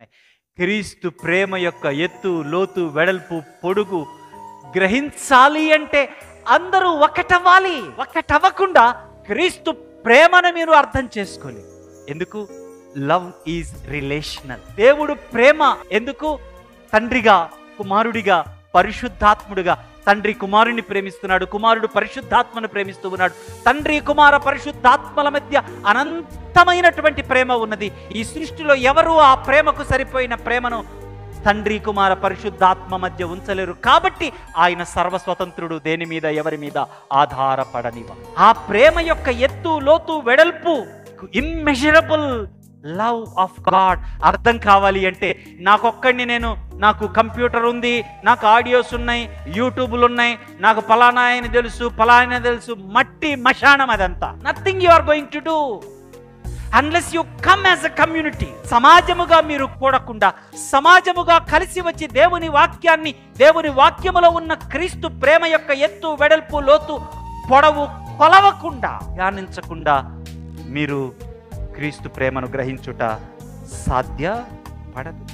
ఉన్నాయి. క్రీస్తు ప్రేమ యొక్క ఎత్తు, లోతు, వెడల్పు, పొడుగు గ్రహించాలి అంటే అందరూ ఒకటవ్వాలి. ఒకటవ్వకుండా క్రీస్తు ప్రేమను మీరు అర్థం చేసుకోలేదు. ఎందుకు? Love is relational. దేవుడు ప్రేమ ఎందుకు? తండ్రిగా, కుమారుడిగా, పరిశుద్ధాత్ముడిగా. తండ్రి కుమారుని ప్రేమిస్తున్నాడు, కుమారుడు పరిశుద్ధాత్మను ప్రేమిస్తూ ఉన్నాడు. తండ్రి, కుమార, పరిశుద్ధాత్మల మధ్య అనంతమైనటువంటి ప్రేమ ఉన్నది. ఈ సృష్టిలో ఎవరు ఆ ప్రేమకు సరిపోయిన ప్రేమను తండ్రి, కుమార, పరిశుద్ధాత్మ మధ్య ఉంచలేరు. కాబట్టి ఆయన సర్వస్వతంత్రుడు, దేని మీద ఎవరి మీద ఆధారపడనివ. ఆ ప్రేమ యొక్క ఎత్తు, లోతు, వెడల్పు, ఇమ్మెజరబుల్ లవ్ ఆఫ్ గాడ్ అర్థం కావాలి అంటే నాకు కంప్యూటర్ ఉంది, నాకు ఆడియోస్ ఉన్నాయి, యూట్యూబ్లు ఉన్నాయి, నాకు పలానా ఆయన తెలుసు, పలానా తెలుసు, మట్టి మశానం అదంతా. Nothing you are going to do unless you come as a community. సమాజముగా మీరు కూడకుండా, సమాజముగా కలిసి వచ్చి దేవుని వాక్యాన్ని, దేవుని వాక్యములో ఉన్న క్రీస్తు ప్రేమ యొక్క ఎత్తు, వెడల్పు, లోతు, పొడవు కొలవకుండా, ధ్యానించకుండా మీరు క్రీస్తు ప్రేమను గ్రహించుట సాధ్యపడదు.